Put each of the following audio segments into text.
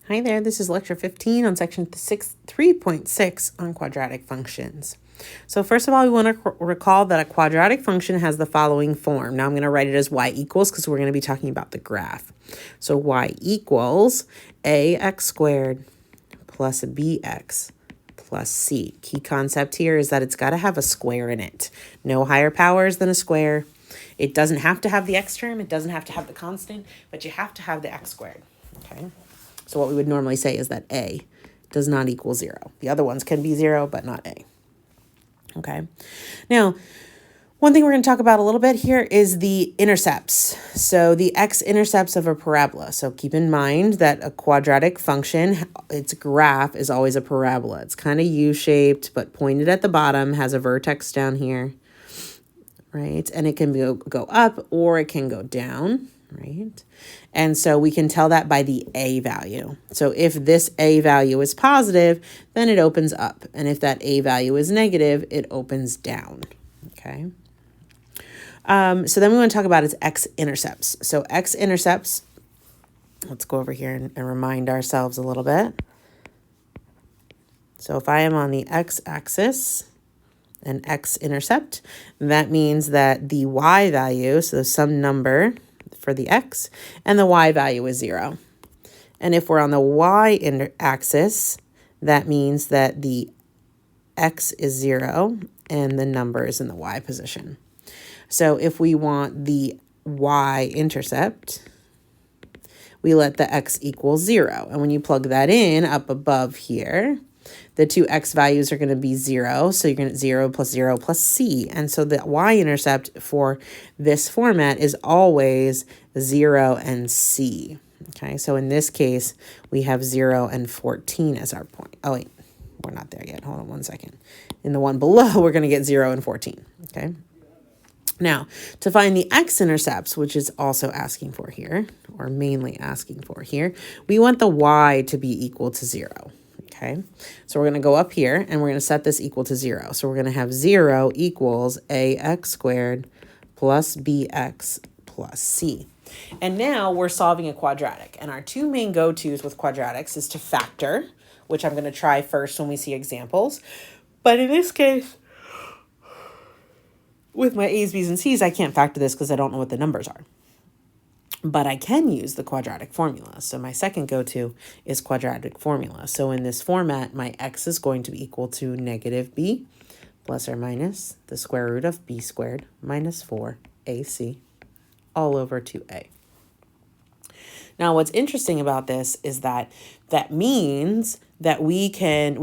Hi there, this is lecture 15 on section 3.6 on quadratic functions. So first of all, we want to recall that a quadratic function has the following form. Now I'm going to write it as y equals because we're going to be talking about the graph. So y equals ax squared plus bx plus c. Key concept here is that it's got to have a square in it. No higher powers than a square. It doesn't have to have the x term. It doesn't have to have the constant, but you have to have the x squared. Okay. So what we would normally say is that a does not equal 0. The other ones can be 0, but not a. Okay. Now, one thing we're going to talk about a little bit here is the intercepts. So the x-intercepts of a parabola. So keep in mind that a quadratic function, its graph is always a parabola. It's kind of U-shaped, but pointed at the bottom, has a vertex down here, right? And it can go up or it can go down, right? And so we can tell that by the a value. So if this a value is positive, then it opens up. And if that a value is negative, it opens down, okay? So then we want to talk about its x-intercepts. So x-intercepts, let's go over here and remind ourselves a little bit. So if I am on the x-axis, an x-intercept, that means that the y value, so some number for the x, and the y value is 0. And if we're on the y-axis, that means that the x is 0 and the number is in the y position. So if we want the y-intercept, we let the x equal 0. And when you plug that in up above here, the two x values are going to be 0. So you're going to 0 plus c. And so the y-intercept for this format is always 0 and c. Okay, so in this case, we have 0 and 14 as our point. Oh, wait, we're not there yet. Hold on one second. In the one below, we're going to get 0 and 14. Okay. Now, to find the x-intercepts, which is also asking for here, or mainly asking for here, we want the y to be equal to 0. Okay, so we're going to go up here and we're going to set this equal to 0. So we're going to have 0 equals ax squared plus bx plus c. And now we're solving a quadratic. And our two main go-tos with quadratics is to factor, which I'm going to try first when we see examples. But in this case, with my a's, b's, and c's, I can't factor this because I don't know what the numbers are. But I can use the quadratic formula. So my second go-to is quadratic formula. So in this format, my x is going to be equal to negative b plus or minus the square root of b squared minus 4ac all over 2a. Now, what's interesting about this is that means that we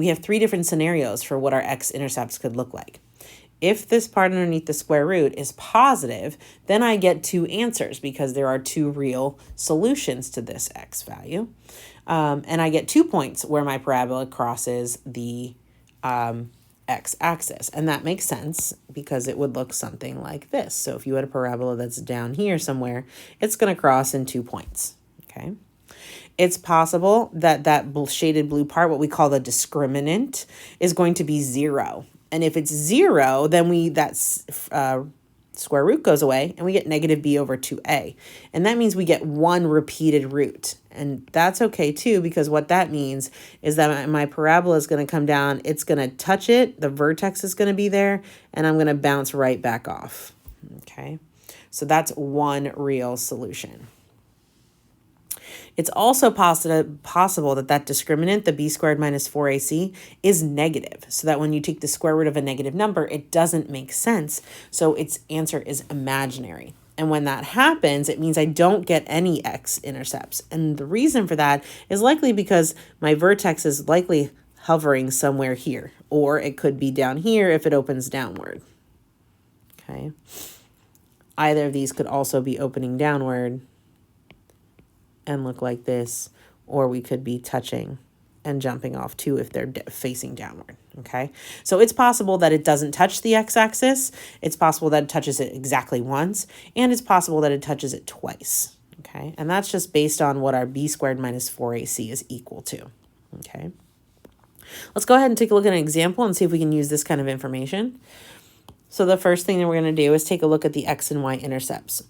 have three different scenarios for what our x-intercepts could look like. If this part underneath the square root is positive, then I get two answers because there are two real solutions to this x value. And I get 2 points where my parabola crosses the x-axis. And that makes sense because it would look something like this. So if you had a parabola that's down here somewhere, it's going to cross in 2 points. Okay. It's possible that that shaded blue part, what we call the discriminant, is going to be 0. And if it's 0, then that square root goes away and we get negative b over 2a. And that means we get one repeated root. And that's okay too, because what that means is that my parabola is going to come down. It's going to touch it. The vertex is going to be there and I'm going to bounce right back off. Okay. So that's one real solution. It's also possible that discriminant, the b squared minus 4ac, is negative, so that when you take the square root of a negative number, it doesn't make sense, so its answer is imaginary. And when that happens, it means I don't get any x-intercepts. And the reason for that is likely because my vertex is likely hovering somewhere here, or it could be down here if it opens downward. Okay. Either of these could also be opening downward and look like this, or we could be touching and jumping off too if they're facing downward, okay? So it's possible that it doesn't touch the x-axis, it's possible that it touches it exactly once, and it's possible that it touches it twice, okay? And that's just based on what our b squared minus 4ac is equal to, okay? Let's go ahead and take a look at an example and see if we can use this kind of information. So the first thing that we're going to do is take a look at the x and y intercepts.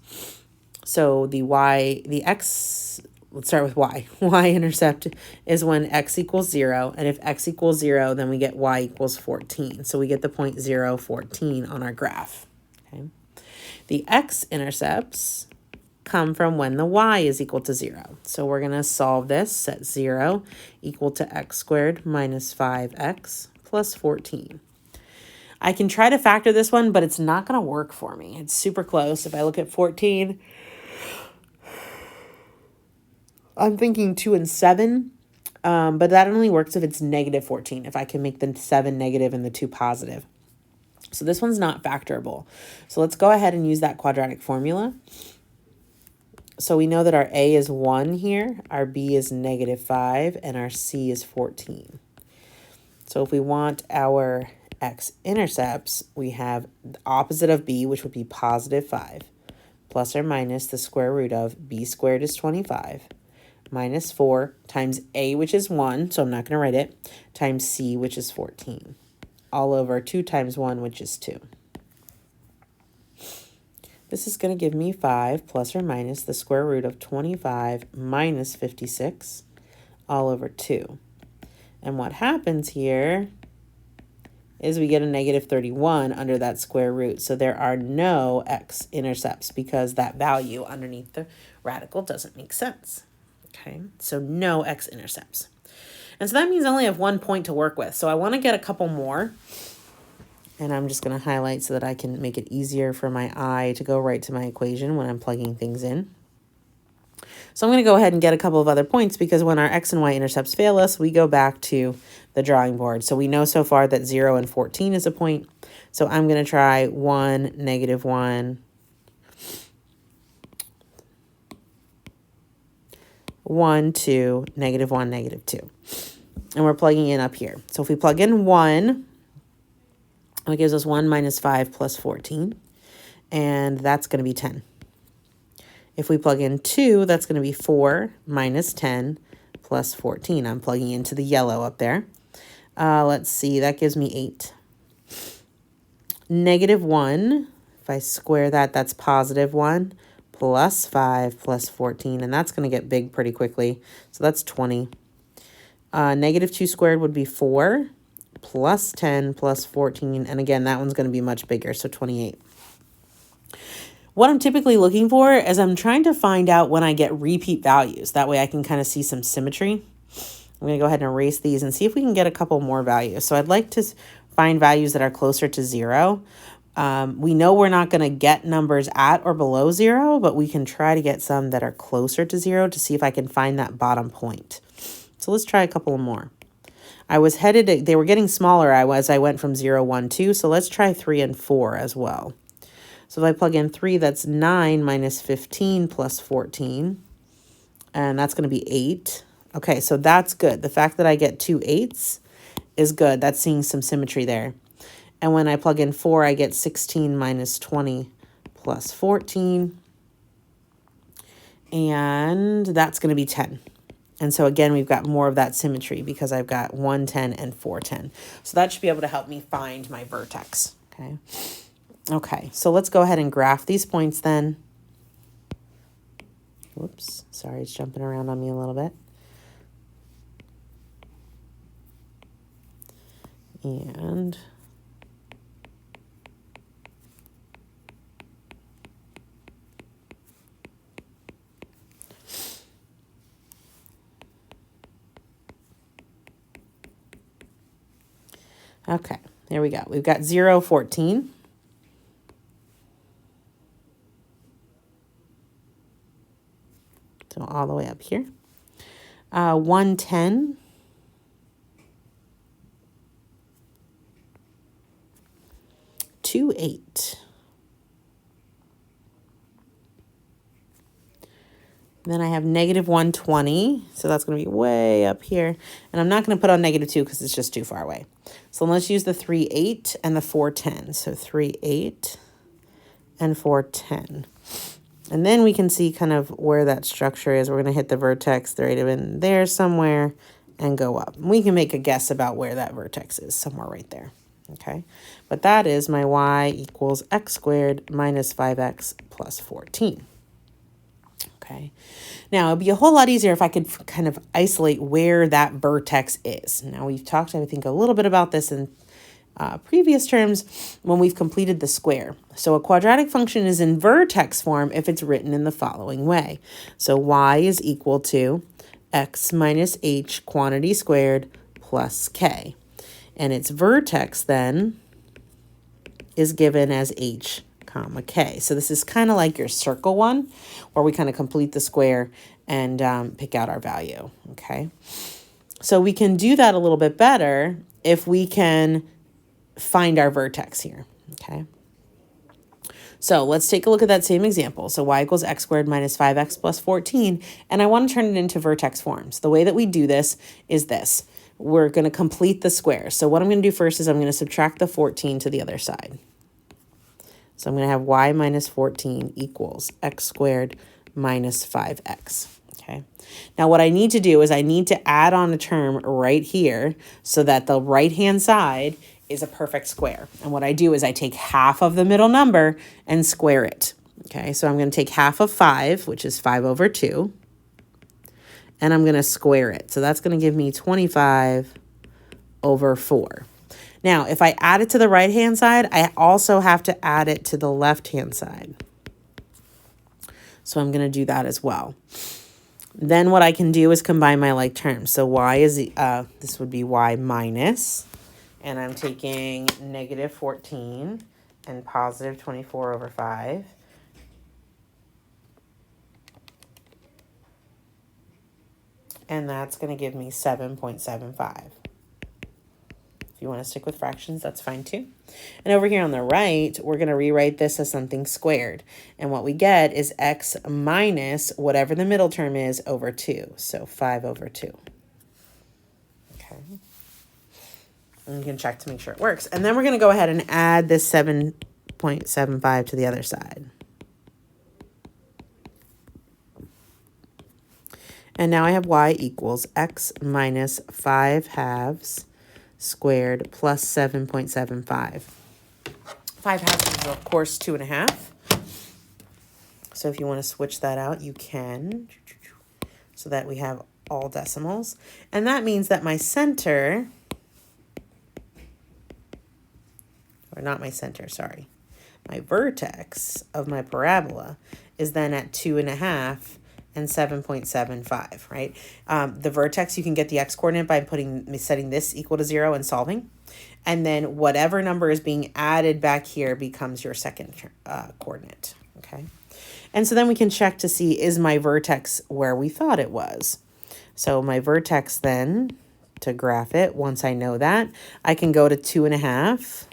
So the x let's start with y. Y-intercept is when x equals 0. And if x equals 0, then we get y equals 14. So we get the point 0, 14 on our graph. Okay. The x-intercepts come from when the y is equal to 0. So we're going to solve this. Set 0 equal to x squared minus 5x plus 14. I can try to factor this one, but it's not going to work for me. It's super close. If I look at 14, I'm thinking 2 and 7, but that only works if it's negative 14, if I can make the 7 negative and the 2 positive. So this one's not factorable. So let's go ahead and use that quadratic formula. So we know that our a is 1 here, our b is negative 5, and our c is 14. So if we want our x-intercepts, we have the opposite of b, which would be positive 5, plus or minus the square root of b squared is 25, minus 4 times a, which is 1, so I'm not going to write it, times c, which is 14, all over 2 times 1, which is 2. This is going to give me 5 plus or minus the square root of 25 minus 56, all over 2. And what happens here is we get a negative 31 under that square root. So there are no x-intercepts because that value underneath the radical doesn't make sense. Okay, so no x-intercepts. And so that means I only have 1 point to work with. So I want to get a couple more. And I'm just going to highlight so that I can make it easier for my eye to go right to my equation when I'm plugging things in. So I'm going to go ahead and get a couple of other points because when our x and y intercepts fail us, we go back to the drawing board. So we know so far that 0 and 14 is a point. So I'm going to try 1, negative 1, 1, 2, negative 1, negative 2. And we're plugging in up here. So if we plug in 1, it gives us 1 minus 5 plus 14. And that's going to be 10. If we plug in 2, that's going to be 4 minus 10 plus 14. I'm plugging into the yellow up there. Let's see, that gives me 8. Negative 1, if I square that, that's positive 1 plus 5 plus 14. And that's going to get big pretty quickly. So that's 20. Negative 2 squared would be 4 plus 10 plus 14. And again, that one's going to be much bigger, so 28. What I'm typically looking for is I'm trying to find out when I get repeat values. That way I can kind of see some symmetry. I'm going to go ahead and erase these and see if we can get a couple more values. So I'd like to find values that are closer to 0. We know we're not going to get numbers at or below 0, but we can try to get some that are closer to 0 to see if I can find that bottom point. So let's try a couple more. I was headed, they were getting smaller as I went from 0, 1, 2. So let's try 3 and 4 as well. So if I plug in 3, that's 9 minus 15 plus 14. And that's going to be 8. Okay, so that's good. The fact that I get 2 8s is good. That's seeing some symmetry there. And when I plug in 4, I get 16 minus 20 plus 14. And that's going to be 10. And so again, we've got more of that symmetry because I've got 1, 10, and 4, 10. So that should be able to help me find my vertex. Okay. Okay, so let's go ahead and graph these points then. Whoops, sorry, it's jumping around on me a little bit. And okay, there we go. We've got 0, 14. So all the way up here. 1, 10. 2, 8. Then I have negative 120. So that's going to be way up here. And I'm not going to put on negative 2 because it's just too far away. So let's use the 3, 8 and the 4, 10. So 3, 8 and 4, 10. And then we can see kind of where that structure is. We're going to hit the vertex right in there somewhere and go up. We can make a guess about where that vertex is, somewhere right there. Okay, but that is my y equals x squared minus 5x plus 14. Okay. Now, it'd be a whole lot easier if I could kind of isolate where that vertex is. Now, we've talked, I think, a little bit about this in previous terms when we've completed the square. So a quadratic function is in vertex form if it's written in the following way. So y is equal to x minus h quantity squared plus k. And its vertex then is given as h comma k. So this is kind of like your circle one, where we kind of complete the square and pick out our value, okay? So we can do that a little bit better if we can find our vertex here, okay? So let's take a look at that same example. So y equals x squared minus 5x plus 14, and I want to turn it into vertex forms. The way that we do this is this. We're going to complete the square. So what I'm going to do first is I'm going to subtract the 14 to the other side. So I'm going to have y minus 14 equals x squared minus 5x, okay? Now what I need to do is I need to add on a term right here so that the right-hand side is a perfect square. And what I do is I take half of the middle number and square it, okay? So I'm going to take half of 5, which is 5 over 2, and I'm going to square it. So that's going to give me 25 over 4. Now, if I add it to the right-hand side, I also have to add it to the left-hand side. So I'm going to do that as well. Then what I can do is combine my like terms. So y is, this would be y minus, and I'm taking negative 14 and positive 24 over 5. And that's going to give me 7.75. If you want to stick with fractions, that's fine too. And over here on the right, we're going to rewrite this as something squared. And what we get is x minus whatever the middle term is over 2. So 5 over 2. Okay. And you can check to make sure it works. And then we're going to go ahead and add this 7.75 to the other side. And now I have y equals x minus 5 halves squared plus 7.75. 5 halves is, of course, 2.5. So if you want to switch that out, you can, so that we have all decimals. And that means that my center, or not my center, sorry, my vertex of my parabola is then at 2.5 and 7.75, right? The vertex, you can get the x-coordinate by setting this equal to 0 and solving. And then whatever number is being added back here becomes your second coordinate, okay? And so then we can check to see, is my vertex where we thought it was? So my vertex then, to graph it, once I know that, I can go to 2.5.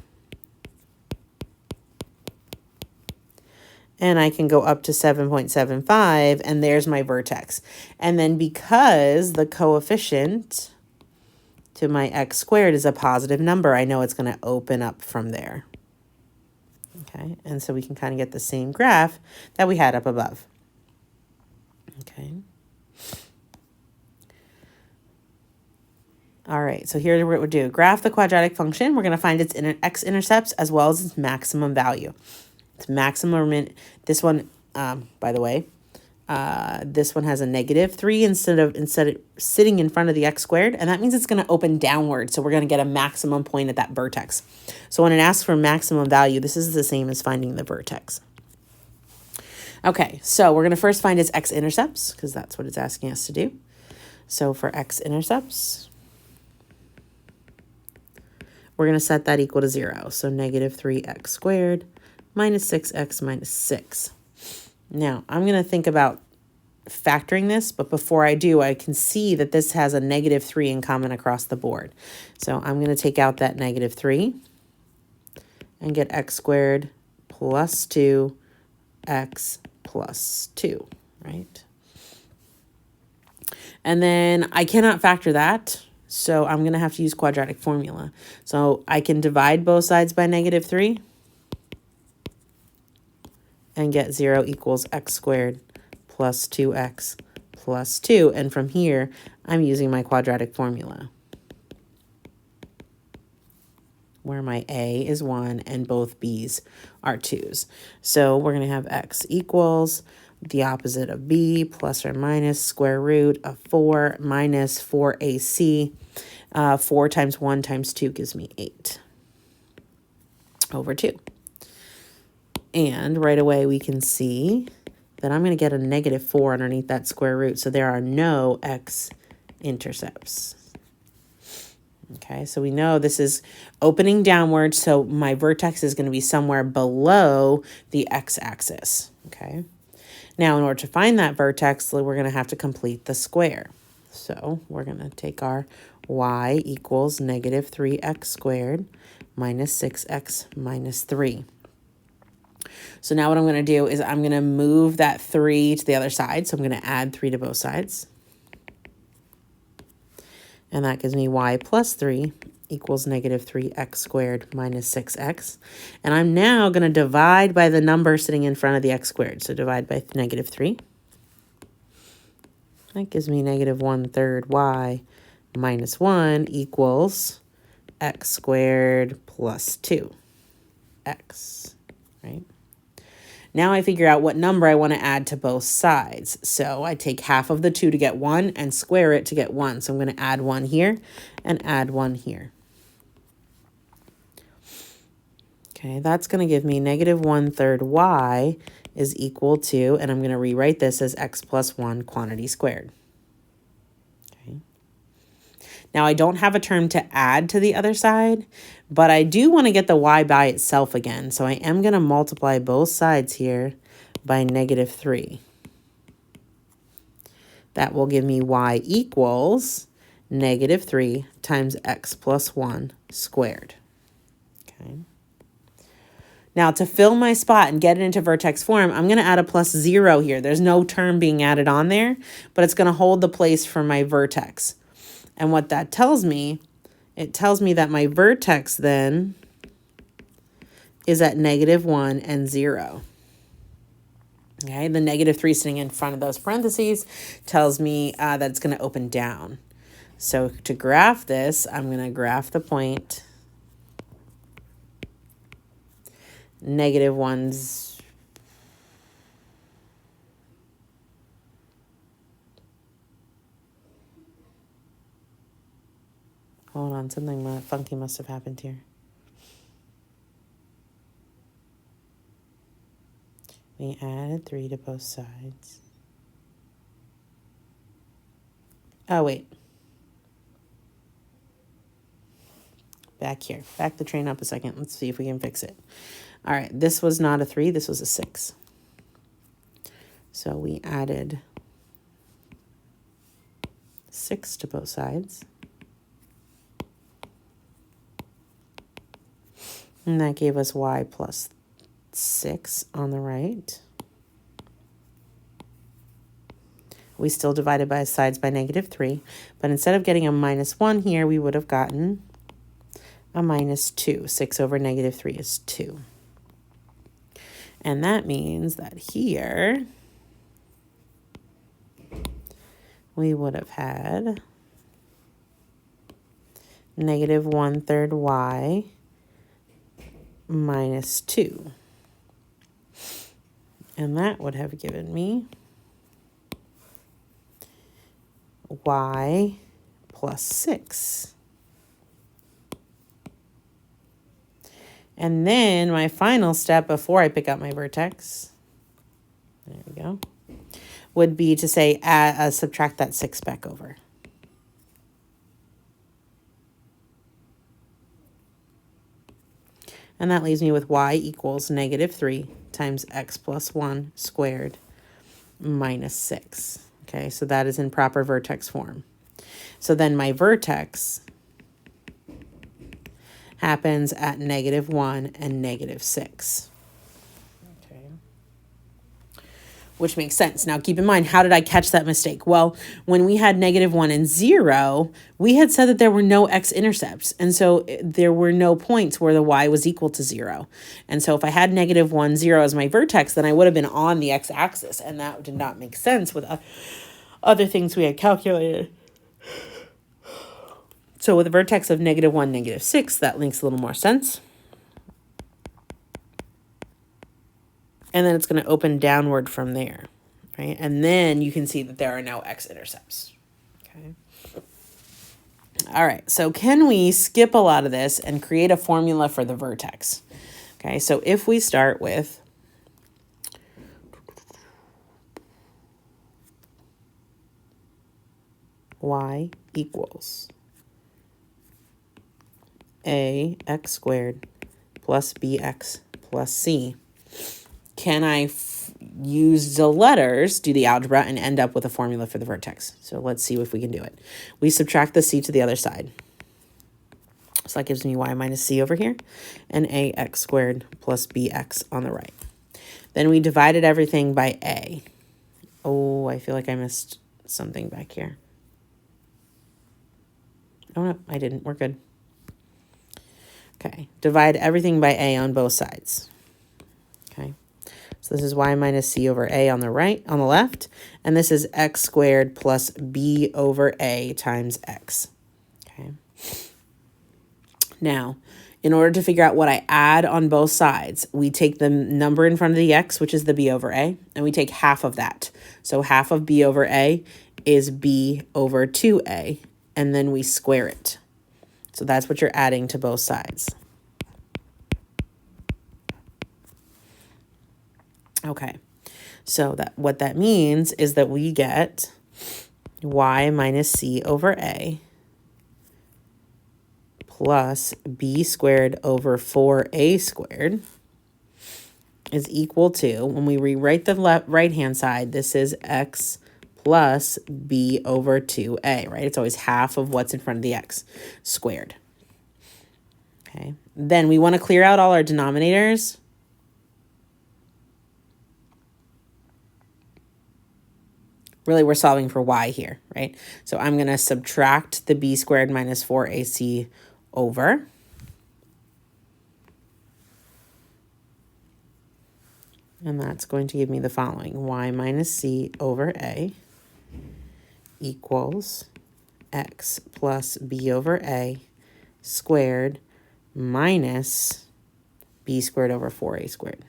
And I can go up to 7.75, and there's my vertex. And then because the coefficient to my x squared is a positive number, I know it's going to open up from there. Okay, and so we can kind of get the same graph that we had up above. Okay. All right, so here's what we'll do. Graph the quadratic function. We're going to find its x-intercepts as well as its maximum value. Its maximum, this one, by the way, this one has a negative 3 instead of sitting in front of the x squared, and that means it's going to open downward, so we're going to get a maximum point at that vertex. So when it asks for maximum value, this is the same as finding the vertex. Okay, so we're going to first find its x-intercepts, because that's what it's asking us to do. So for x-intercepts, we're going to set that equal to 0. So negative 3x squared minus 6x minus 6. Now, I'm going to think about factoring this, but before I do, I can see that this has a negative 3 in common across the board. So I'm going to take out that negative 3 and get x squared plus 2x plus 2, right? And then I cannot factor that, so I'm going to have to use quadratic formula. So I can divide both sides by negative 3. And get 0 equals x squared plus 2x plus 2. And from here, I'm using my quadratic formula, where my a is 1 and both b's are 2's. So we're going to have x equals the opposite of b, plus or minus square root of 4 minus 4ac. 4 times 1 times 2 gives me 8 over 2. And right away we can see that I'm going to get a negative 4 underneath that square root. So there are no x-intercepts. Okay, so we know this is opening downward, so my vertex is going to be somewhere below the x-axis. Okay, now in order to find that vertex, we're going to have to complete the square. So we're going to take our y equals negative 3x squared minus 6x minus 3. So now what I'm going to do is I'm going to move that 3 to the other side. So I'm going to add 3 to both sides. And that gives me y plus 3 equals negative 3x squared minus 6x. And I'm now going to divide by the number sitting in front of the x squared. So divide by negative 3. That gives me negative 1/3 y minus 1 equals x squared plus 2x, right? Now I figure out what number I want to add to both sides. So I take half of the 2 to get 1 and square it to get 1. So I'm going to add 1 here and add 1 here. Okay, that's going to give me negative 1/3 y is equal to, and I'm going to rewrite this as x plus 1 quantity squared. Okay. Now I don't have a term to add to the other side, but I do want to get the y by itself again. So I am going to multiply both sides here by negative 3. That will give me y equals negative 3 times x plus 1 squared. Okay. Now to fill my spot and get it into vertex form, I'm going to add a plus 0 here. There's no term being added on there, but it's going to hold the place for my vertex. And what that tells me, it tells me that my vertex then is at negative 1 and 0. Okay, the negative 3 sitting in front of those parentheses tells me that it's going to open down. So to graph this, I'm going to graph the point negative 1's. Hold on, something funky must have happened here. We added 3 to both sides. Oh, wait. Back here. Back the train up a second. Let's see if we can fix it. All right, this was not a 3. This was a 6. So we added 6 to both sides. And that gave us y plus 6 on the right. We still divided by sides by negative 3. But instead of getting a minus 1 here, we would have gotten a minus 2. 6 over negative 3 is 2. And that means that here we would have had negative 1/3 y minus 2. And that would have given me y plus 6. And then my final step before I pick up my vertex, there we go, would be to say subtract that 6 back over. And that leaves me with y equals negative 3 times x plus 1 squared minus 6. Okay, so that is in proper vertex form. So then my vertex happens at negative 1 and negative 6. Okay. Which makes sense. Now keep in mind, how did I catch that mistake? Well, when we had negative 1 and 0, we had said that there were no x-intercepts. And so there were no points where the y was equal to 0. And so if I had negative 1, 0 as my vertex, then I would have been on the x-axis. And that did not make sense with other things we had calculated. So with a vertex of negative 1, negative 6, that makes a little more sense. And then it's going to open downward from there. right? And then you can see that there are no x-intercepts, okay? All right, so can we skip a lot of this and create a formula for the vertex? Okay, so if we start with y equals ax squared plus bx plus c, can I use the letters, do the algebra, and end up with a formula for the vertex? So let's see if we can do it. We subtract the c to the other side. So that gives me y minus c over here, and ax squared plus bx on the right. Then we divided everything by a. Oh, I feel like I missed something back here. Oh, no, I didn't. We're good. Okay, divide everything by a on both sides. Okay, so this is y minus c over a on the right, on the left, and this is x squared plus b over a times x. Okay. Now, in order to figure out what I add on both sides, we take the number in front of the x, which is the b over a, and we take half of that. So half of b over a is b over 2a, and then we square it. So that's what you're adding to both sides. Okay, so what that means is that we get y minus c over a plus b squared over 4a squared is equal to, when we rewrite the right-hand side, this is x plus b over 2a, right? It's always half of what's in front of the x squared. Okay, then we want to clear out all our denominators. Really, we're solving for y here, right? So I'm going to subtract the b squared minus 4ac over. And that's going to give me the following. Y minus c over a equals x plus b over a squared minus b squared over 4a squared.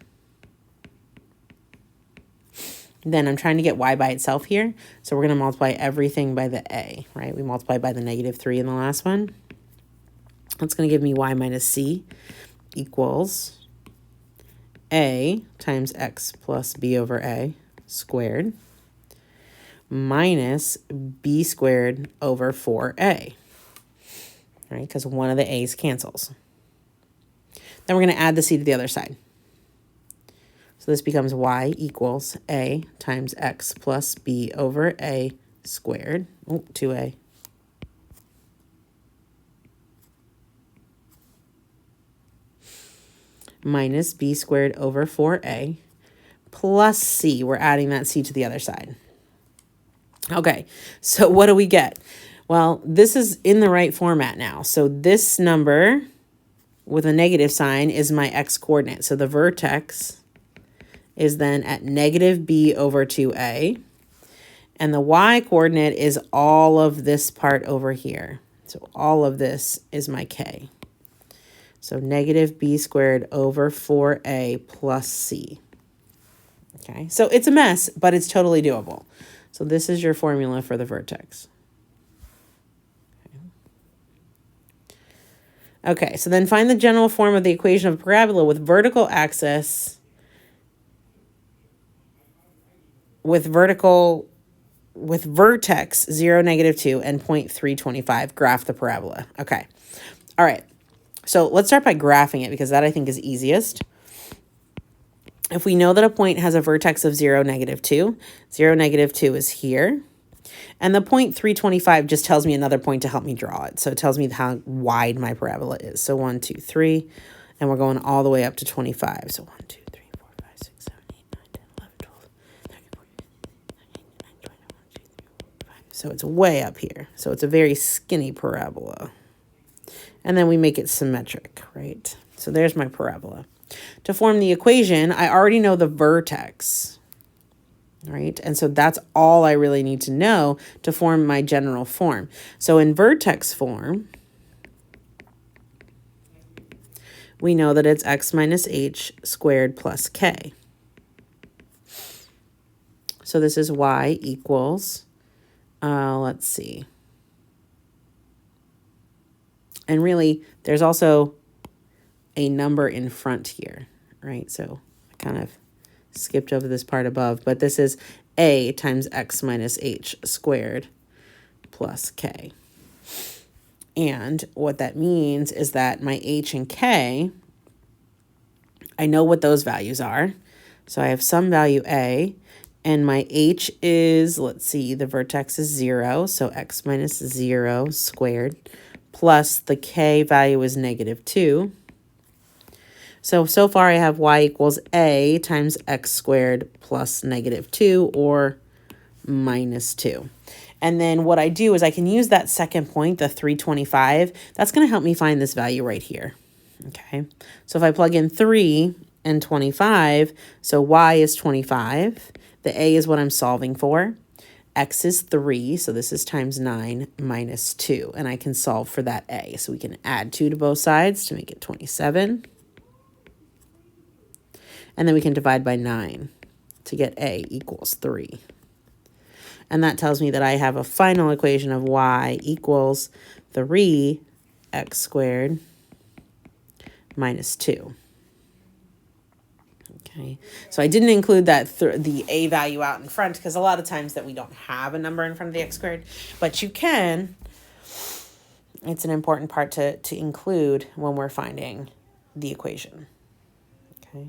Then I'm trying to get y by itself here, so we're going to multiply everything by the a, right? We multiplied by the -3 in the last one. That's going to give me y minus c equals a times x plus b over a squared minus b squared over 4a, right? Because one of the a's cancels. Then we're going to add the c to the other side. So this becomes y equals a times x plus b over a squared, 2a, minus b squared over 4a plus c. We're adding that c to the other side. Okay, so what do we get? Well, this is in the right format now. So this number with a negative sign is my x coordinate. So the vertex is then at negative b over 2a. And the y coordinate is all of this part over here. So all of this is my k. So negative b squared over 4a plus c. Okay, so it's a mess, but it's totally doable. So this is your formula for the vertex. Okay, so then find the general form of the equation of a parabola with vertical axis, with vertex 0, -2, and point 325. Graph the parabola. Okay, all right. So let's start by graphing it, because that I think is easiest. If we know that a point has a vertex of 0, -2, 0, -2 is here. And the point 325 just tells me another point to help me draw it. So it tells me how wide my parabola is. So 1, 2, 3, and we're going all the way up to 25. So 1, 2, 3, 4, 5, 6, 7, 8, 9, 10, 11, 12, 13, 14, 15, 16, 17, 18, 19, 20, 21, 22, 23, 24, 25. So it's way up here. So it's a very skinny parabola. And then we make it symmetric, right? So there's my parabola. To form the equation, I already know the vertex, right? And so that's all I really need to know to form my general form. So in vertex form, we know that it's x minus h squared plus k. So this is y equals, let's see. And really, there's also a number in front here, right? So I kind of skipped over this part above, but this is a times x minus h squared plus k. And what that means is that my h and k, I know what those values are. So I have some value a, and my h is, let's see, the vertex is 0, so x minus 0 squared, plus the k value is -2. So far I have y equals a times x squared plus -2, or -2. And then what I do is I can use that second point, the 325. That's going to help me find this value right here. Okay, so if I plug in 3 and 25, so y is 25. The a is what I'm solving for. X is 3, so this is times 9 minus 2. And I can solve for that a. So we can add 2 to both sides to make it 27. And then we can divide by 9 to get a equals 3. And that tells me that I have a final equation of y equals 3x squared minus 2. Okay, so I didn't include that the a value out in front because a lot of times that we don't have a number in front of the x squared, but you can. It's an important part to include when we're finding the equation. Okay.